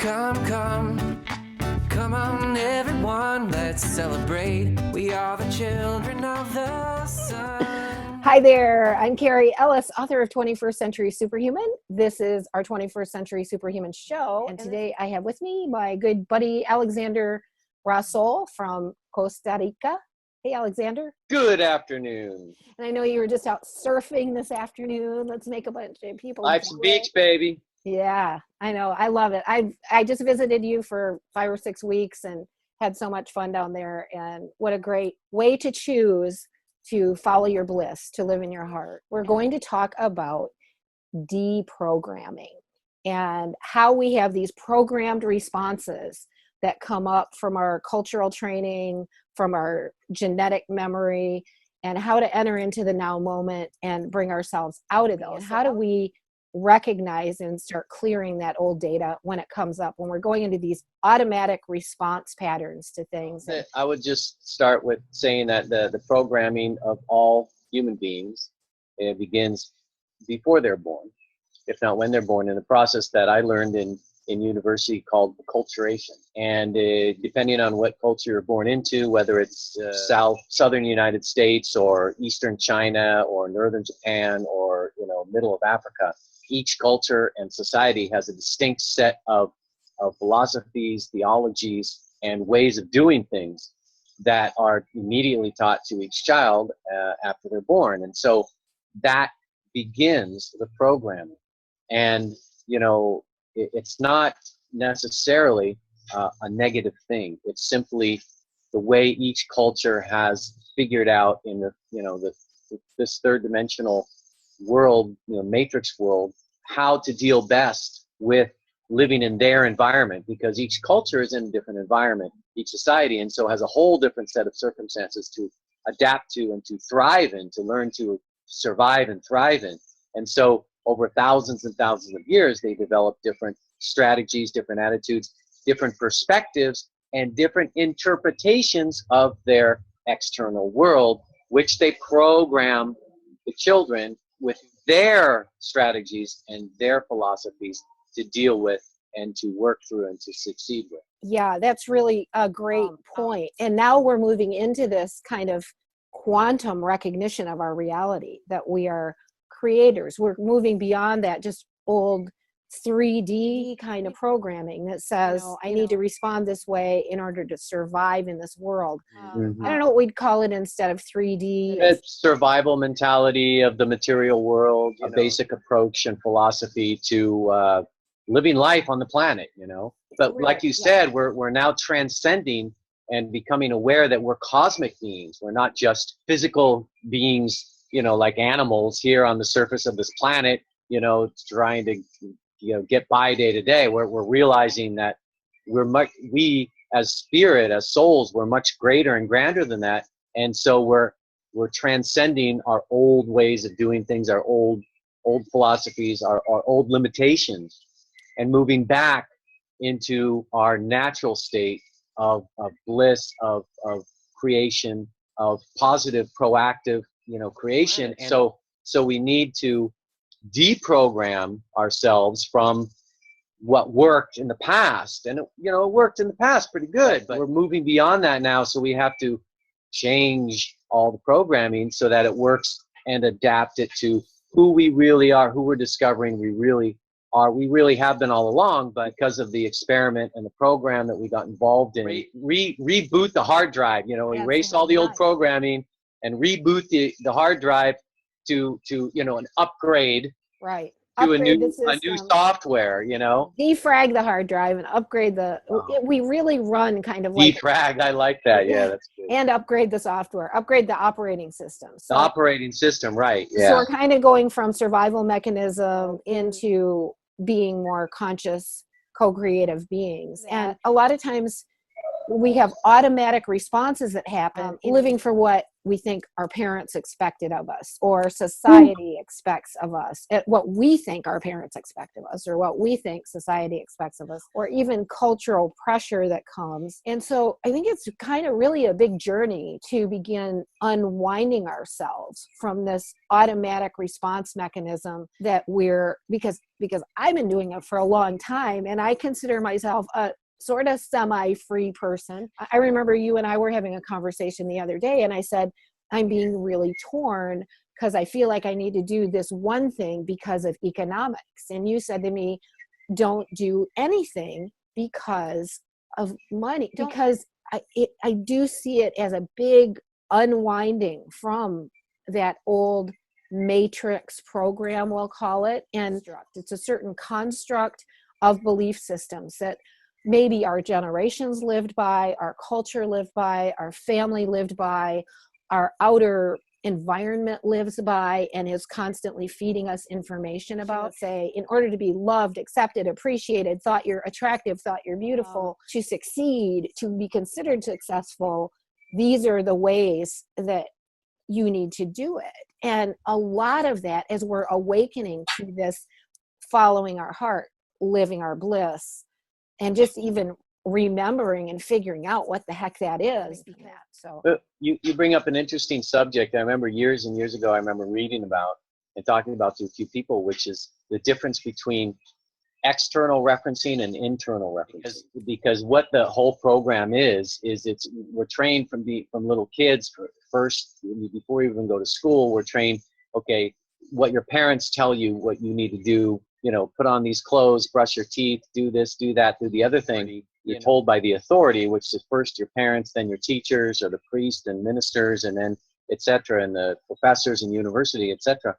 Come on everyone, let's celebrate. We are the children of the sun. Hi there, I'm Cary Ellis, author of 21st Century Superhuman. This is our 21st Century Superhuman show. And today I have with me my good buddy, Alexander Rasol from Costa Rica. Hey, Alexander. Good afternoon. And I know you were just out surfing this afternoon. Let's make a bunch of people. Life's a beach, baby. Yeah, I know. I love it. I just visited you for 5 or 6 weeks and had so much fun down there. And what a great way to choose to follow your bliss, to live in your heart. We're going to talk about deprogramming and how we have these programmed responses that come up from our cultural training, from our genetic memory, and how to enter into the now moment and bring ourselves out of those. How do we recognize and start clearing that old data when it comes up, when we're going into these automatic response patterns to things? I would just start with saying that the programming of all human beings, it begins before they're born, if not when they're born, in the process that I learned in university called acculturation. And depending on what culture you're born into, whether it's southern United States or eastern China or northern Japan or middle of Africa, each culture and society has a distinct set of philosophies, theologies, and ways of doing things that are immediately taught to each child after they're born. And so that begins the programming. And, it's not necessarily a negative thing. It's simply the way each culture has figured out in this third dimensional world, matrix world, how to deal best with living in their environment, because each culture is in a different environment, each society, and so has a whole different set of circumstances to adapt to and to thrive in, to learn to survive and thrive in. And so over thousands and thousands of years, they developed different strategies, different attitudes, different perspectives, and different interpretations of their external world, which they program the children with their strategies and their philosophies to deal with and to work through and to succeed with. Yeah, that's really a great point. And now we're moving into this kind of quantum recognition of our reality, that we are creators. We're moving beyond that just old 3D kind of programming that says, I need to respond this way in order to survive in this world. I don't know what we'd call it instead of 3D. It's survival mentality of the material world, a basic approach and philosophy to living life on the planet, But like you said, we're now transcending and becoming aware that we're cosmic beings. We're not just physical beings, like animals here on the surface of this planet, trying to get by day to day. We're realizing that we as spirit, as souls, we're much greater and grander than that. And so we're transcending our old ways of doing things, our old philosophies, our old limitations, and moving back into our natural state of bliss, of creation, of positive, proactive, creation. And so we need to deprogram ourselves from what worked in the past. And it worked in the past pretty good, but we're moving beyond that now. So we have to change all the programming so that it works and adapt it to who we really are, who we're discovering we really are. We really have been all along, but because of the experiment and the program that we got involved in, reboot the hard drive, erase all the old programming and reboot the hard drive to an upgrade, right? To a new software, Defrag the hard drive and upgrade we really run kind of like defrag. I like that. Yeah, that's good. And upgrade the software, upgrade the operating system. The operating system, right? Yeah. So we're kind of going from survival mechanism into being more conscious, co-creative beings. And a lot of times we have automatic responses that happen, living for what we think our parents expected of us, or society expects of us, at what we think our parents expect of us, or what we think society expects of us, or even cultural pressure that comes. And so I think it's kind of really a big journey to begin unwinding ourselves from this automatic response mechanism that because I've been doing it for a long time, and I consider myself a sort of semi-free person. I remember you and I were having a conversation the other day, and I said, I'm being really torn because I feel like I need to do this one thing because of economics. And you said to me, don't do anything because of money, because I do see it as a big unwinding from that old matrix program, we'll call it. And it's a certain construct of belief systems that maybe our generations lived by, our culture lived by, our family lived by, our outer environment lives by, and is constantly feeding us information about. Say, in order to be loved, accepted, appreciated, thought you're attractive, thought you're beautiful, to succeed, to be considered successful, these are the ways that you need to do it. And a lot of that, as we're awakening to this following our heart, living our bliss, and just even remembering and figuring out what the heck that is. So you bring up an interesting subject. I remember years and years ago, I remember reading about and talking about to a few people, which is the difference between external referencing and internal referencing. Because what the whole program is we're trained from little kids first, before we even go to school, we're trained, okay, what your parents tell you what you need to do, put on these clothes, brush your teeth, do this, do that, do the other thing. You're told by the authority, which is first your parents, then your teachers, or the priest and ministers, and then et cetera, and the professors in university, et cetera.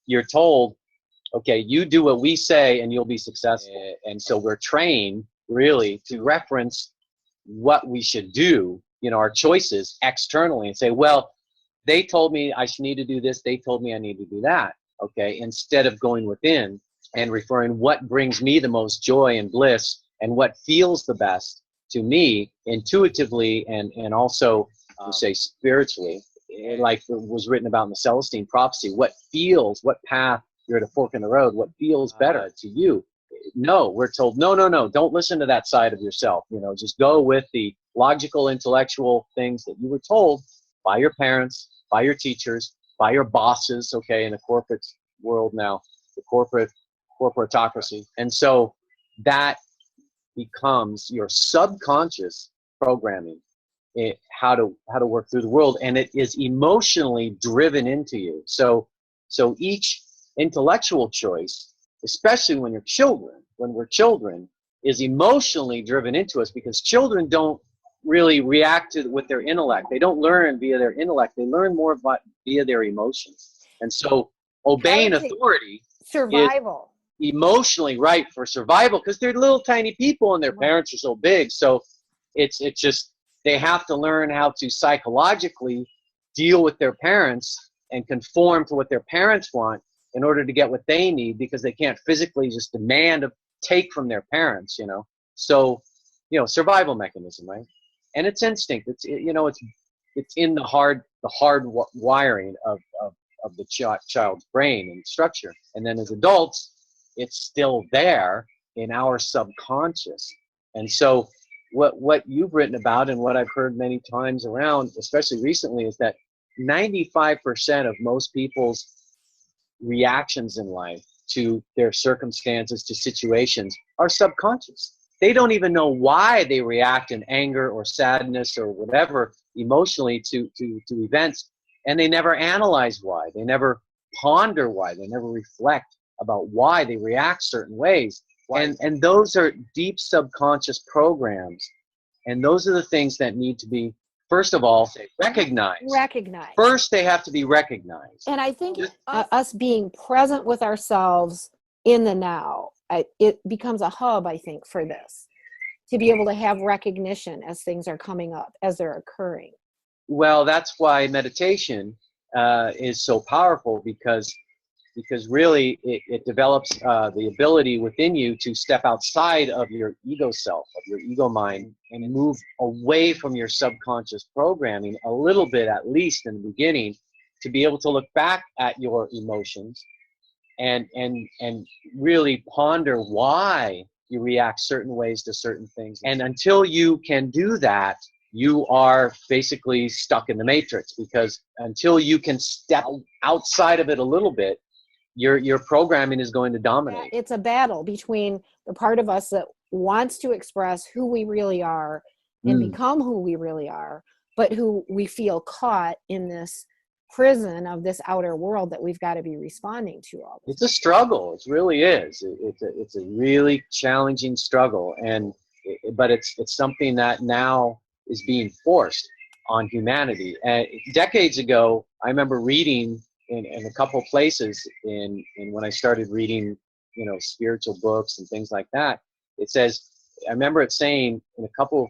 You're told, okay, you do what we say and you'll be successful. And so we're trained really to reference what we should do, our choices externally, and say, well, they told me I should need to do this, they told me I need to do that, okay, instead of going within and referring what brings me the most joy and bliss and what feels the best to me intuitively and also, say, spiritually, like it was written about in the Celestine prophecy, what path, you're at a fork in the road, what feels better to you. No, we're told, no, don't listen to that side of yourself. Just go with the logical, intellectual things that you were told by your parents, by your teachers, by your bosses, okay, in the corporate world now, the corporatocracy. And so that becomes your subconscious programming, how to work through the world, and it is emotionally driven into you. So each intellectual choice, especially when we're children, is emotionally driven into us, because children don't really react with their intellect. They don't learn via their intellect. They learn more via their emotions. And so obeying authority, survival, emotionally right for survival, because they're little tiny people and their parents are so big. So it's just, they have to learn how to psychologically deal with their parents and conform to what their parents want in order to get what they need, because they can't physically just take from their parents, So, survival mechanism, right? And it's instinct. It's in the hard wiring of the child's brain and structure. And then as adults, it's still there in our subconscious. And so what you've written about and what I've heard many times around, especially recently, is that 95% of most people's reactions in life to their circumstances, to situations, are subconscious. They don't even know why they react in anger or sadness or whatever emotionally to events, and they never analyze why. They never ponder why. They never reflect about why they react certain ways. And those are deep subconscious programs, and those are the things that need to be, first of all, recognized. First, they have to be recognized. And I think us being present with ourselves in the now, it becomes a hub, I think, for this, to be able to have recognition as things are coming up, as they're occurring. Well, that's why meditation is so powerful, because because really it develops the ability within you to step outside of your ego self, of your ego mind, and move away from your subconscious programming a little bit, at least in the beginning, to be able to look back at your emotions and really ponder why you react certain ways to certain things. And until you can do that, you are basically stuck in the matrix, because until you can step outside of it a little bit, your programming is going to dominate. It's a battle between the part of us that wants to express who we really are and become who we really are, but who we feel caught in this prison of this outer world that we've got to be responding to all this. It's a struggle. It really is. It's a really challenging struggle, but it's something that now is being forced on humanity. And decades ago, I remember reading in a couple of places in when I started reading, spiritual books and things like that. It says, I remember it saying in a couple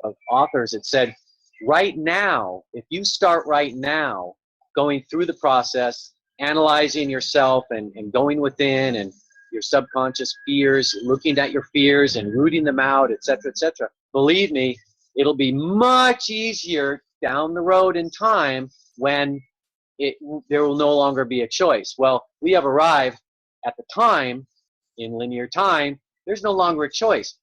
of authors, it said, right now, if you start right now going through the process, analyzing yourself and going within and your subconscious fears, looking at your fears and rooting them out, etc., believe me, it'll be much easier down the road in time when there will no longer be a choice. Well, we have arrived at the time, in linear time, there's no longer a choice.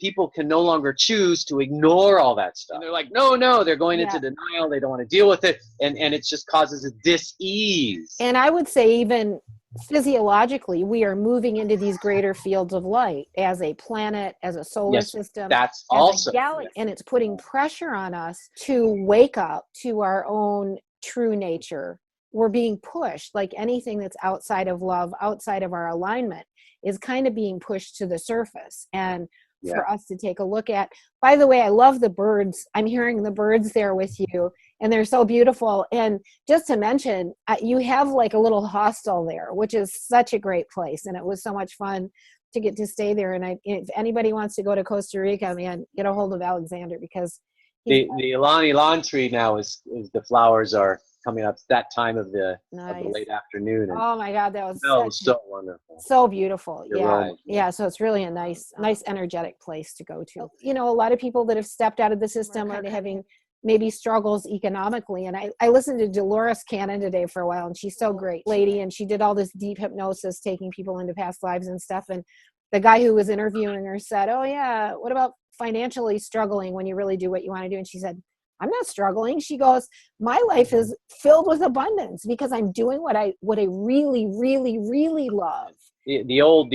People can no longer choose to ignore all that stuff. And they're like, no, they're going into denial. They don't want to deal with it. And it just causes a dis-ease. And I would say even physiologically, we are moving into these greater fields of light as a planet, as a solar system. That's also. And it's putting pressure on us to wake up to our own true nature. We're being pushed, like anything that's outside of love, outside of our alignment, is kind of being pushed to the surface. And for us to take a look at. By the way, I love the birds. I'm hearing the birds there with you, and they're so beautiful. And just to mention, you have like a little hostel there, which is such a great place. And it was so much fun to get to stay there. And if anybody wants to go to Costa Rica, man, get a hold of Alexander, because the Elan tree now is the flowers are coming up that time of the late afternoon. And oh my God, that was so wonderful. So beautiful. Right. Yeah. So it's really a nice energetic place to go to. A lot of people that have stepped out of the system are having maybe struggles economically. And I listened to Dolores Cannon today for a while, and she's so great lady. And she did all this deep hypnosis, taking people into past lives and stuff. And the guy who was interviewing her said, oh yeah, what about financially struggling when you really do what you want to do? And she said, I'm not struggling. She goes, my life is filled with abundance because I'm doing what I really, really, really love. The old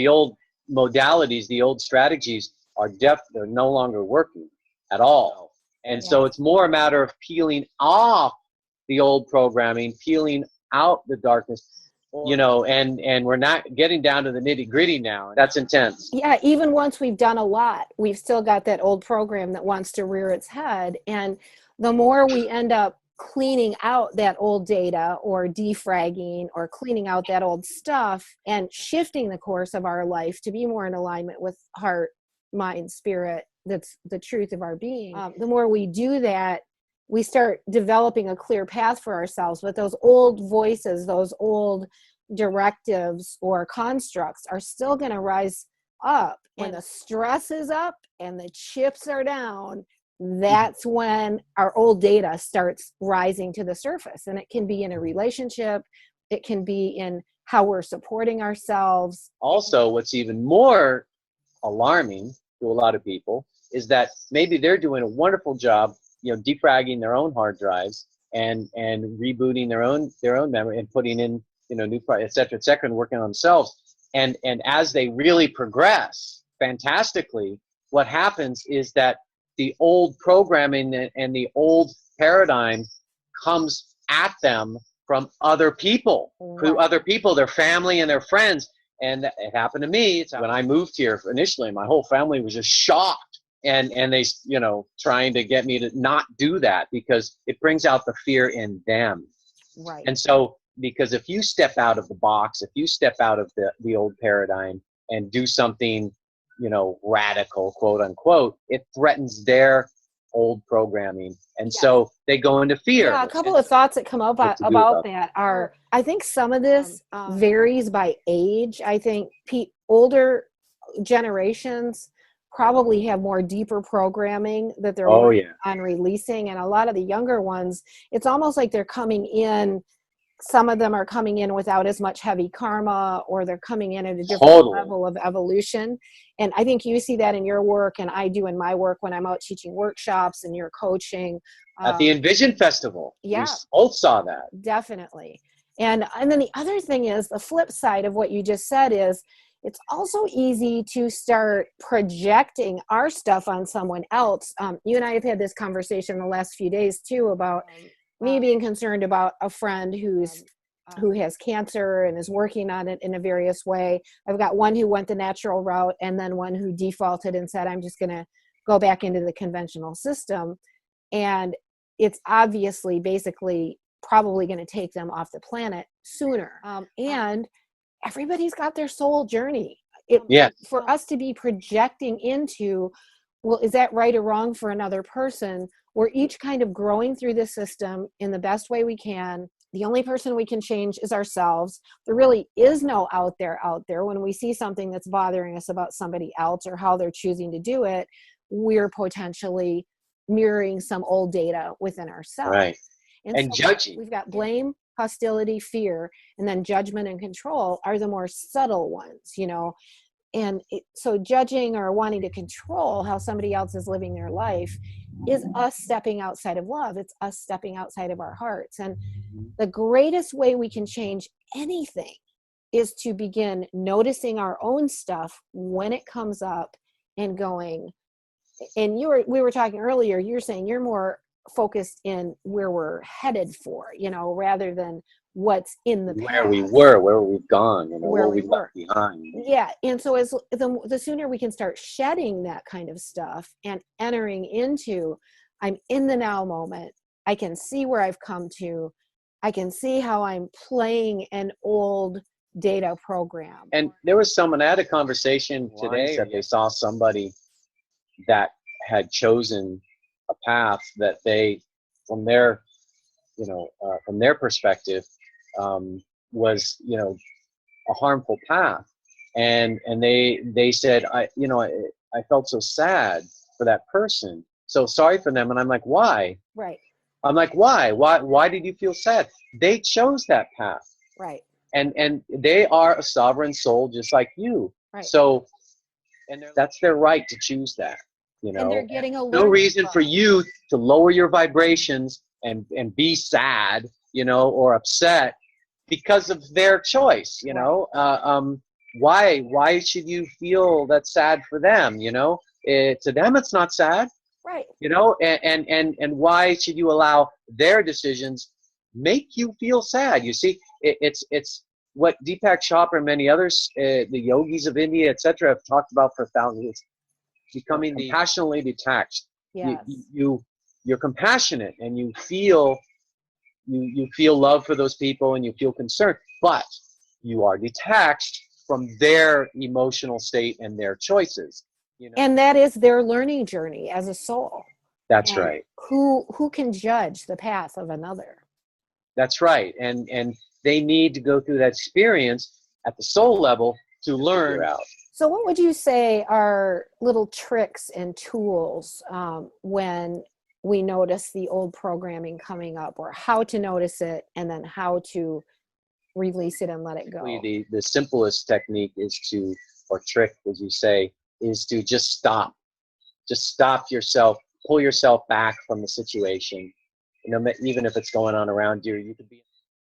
modalities, the old strategies they're no longer working at all. And so it's more a matter of peeling off the old programming, peeling out the darkness, and we're not getting down to the nitty gritty now. That's intense. Yeah. Even once we've done a lot, we've still got that old program that wants to rear its head. And the more we end up cleaning out that old data or defragging or cleaning out that old stuff and shifting the course of our life to be more in alignment with heart, mind, spirit, that's the truth of our being. The more we do that, we start developing a clear path for ourselves. But those old voices, those old directives or constructs are still going to rise up. When the stress is up and the chips are down, that's when our old data starts rising to the surface. And it can be in a relationship. It can be in how we're supporting ourselves. Also, what's even more alarming to a lot of people is that maybe they're doing a wonderful job, defragging their own hard drives and rebooting their own memory and putting in, new et cetera, and working on themselves. And as they really progress fantastically, what happens is that the old programming and the old paradigm comes at them from other people, their family and their friends. And it happened to me. When I moved here initially, my whole family was just shocked. And they, trying to get me to not do that because it brings out the fear in them. Right. And so, because if you step out of the box, if you step out of the old paradigm and do something, radical, quote unquote, it threatens their old programming, and so they go into fear. Yeah, a couple of thoughts that come up What to do about about that are, I think some of this varies by age. I think older generations probably have more deeper programming that they're working on releasing, and a lot of the younger ones, it's almost like they're coming in, some of them are coming in without as much heavy karma, or they're coming in at a different level of evolution. And I think you see that in your work, and I do in my work when I'm out teaching workshops and you're coaching. At the Envision Festival, yeah, we both saw that. Definitely. And then the other thing is, the flip side of what you just said is, it's also easy to start projecting our stuff on someone else. You and I have had this conversation the last few days too, about me being concerned about a friend who has cancer and is working on it in a various way. I've got one who went the natural route, and then one who defaulted and said, I'm just going to go back into the conventional system. And it's obviously basically probably going to take them off the planet sooner. And everybody's got their soul journey. For us to be projecting into, well, is that right or wrong for another person? We're each kind of growing through the system in the best way we can. The only person we can change is ourselves. There really is no out there. When we see something that's bothering us about somebody else or how they're choosing to do it, we're potentially mirroring some old data within ourselves. Right. And so judging. We've got blame, hostility, fear, and then judgment and control are the more subtle ones, you know. And so judging or wanting to control how somebody else is living their life is us stepping outside of love. It's us stepping outside of our hearts. And the greatest way we can change anything is to begin noticing our own stuff when it comes up and going. And we were talking earlier, you're saying you're more focused in where we're headed for, you know, rather than what's in the past. Where we were, where we've gone, you know, where what we left behind. Yeah. And so as the sooner we can start shedding that kind of stuff and entering into, I'm in the now moment, I can see where I've come to, I can see how I'm playing an old data program. And there was someone, I had a conversation today that they saw somebody that had chosen a path that they, from their perspective, was, you know, a harmful path. And they said, I felt so sad for that person, so sorry for them. And I'm like, why? Right. I'm like, why did you feel sad? They chose that path. Right. And they are a sovereign soul just like you. Right. So, and that's their right to choose that, you know. And they're getting no reason for you to lower your vibrations and be sad, you know, or upset because of their choice, you know. Why should you feel that's sad for them, you know? To them it's not sad. Right. You know, and why should you allow their decisions make you feel sad? You see, it's what Deepak Chopra and many others, the yogis of India, etc., have talked about for thousands. It's becoming compassionately detached. Yes. You're compassionate, and you feel love for those people, and you feel concern, but you are detached from their emotional state and their choices. You know? And that is their learning journey as a soul. That's right. Who can judge the path of another? That's right. And they need to go through that experience at the soul level to learn out. So what would you say are little tricks and tools when we notice the old programming coming up, or how to notice it and then how to release it and let it go? The simplest technique is to, or trick, as you say, is to just stop. Just stop yourself, pull yourself back from the situation. You know, even if it's going on around you, you could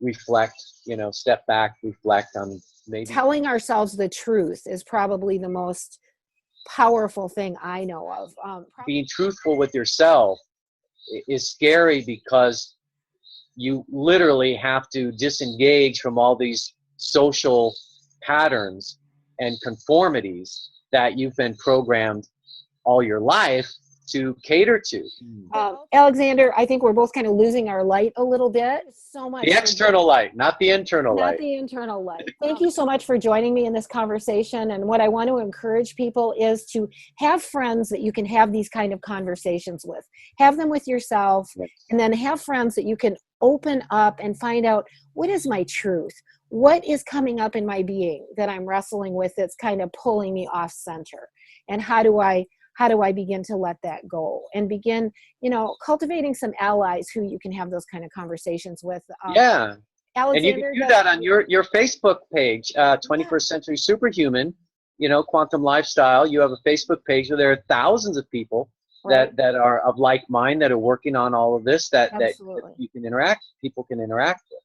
reflect, you know, step back, reflect on maybe. Telling ourselves the truth is probably the most powerful thing I know of. Being truthful with yourself is scary because you literally have to disengage from all these social patterns and conformities that you've been programmed all your life to cater to. Alexander, I think we're both kind of losing our light a little bit. So much. The external light, not the internal Not light. the internal light. Thank you so much for joining me in this conversation. And what I want to encourage people is to have friends that you can have these kind of conversations with. Have them with yourself, and then have friends that you can open up and find out, what is my truth? What is coming up in my being that I'm wrestling with that's kind of pulling me off center? And how do I begin to let that go and begin, cultivating some allies who you can have those kind of conversations with? Yeah. Alexander, and you can do that on your Facebook page, 21st Century Superhuman, Quantum Lifestyle. You have a Facebook page where there are thousands of people that are of like mind, that are working on all of this, that you can people can interact with.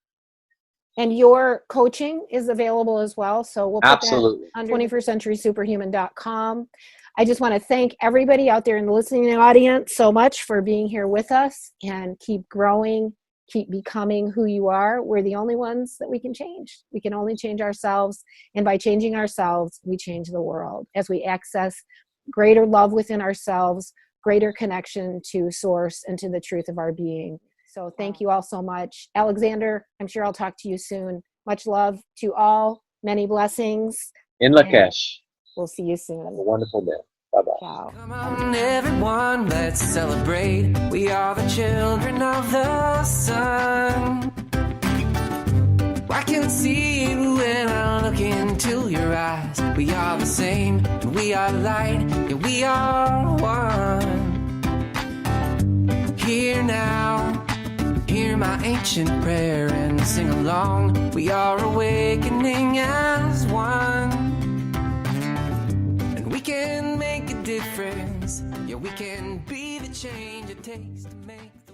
And your coaching is available as well. So we'll put Absolutely. that on 21stCenturySuperhuman.com. I just want to thank everybody out there in the listening audience so much for being here with us, and keep growing, keep becoming who you are. We're the only ones that we can change. We can only change ourselves. And by changing ourselves, we change the world as we access greater love within ourselves, greater connection to source and to the truth of our being. So thank you all so much. Alexander, I'm sure I'll talk to you soon. Much love to all. Many blessings. In Lakesh. We'll see you soon. Have a wonderful day. Bye-bye. Ciao. Come on, everyone, let's celebrate. We are the children of the sun. I can see you when I look into your eyes. We are the same, and we are light, and we are one. Here now, hear my ancient prayer and sing along. We are awakening as one, and we can make a difference. Yeah, we can be the change it takes to make the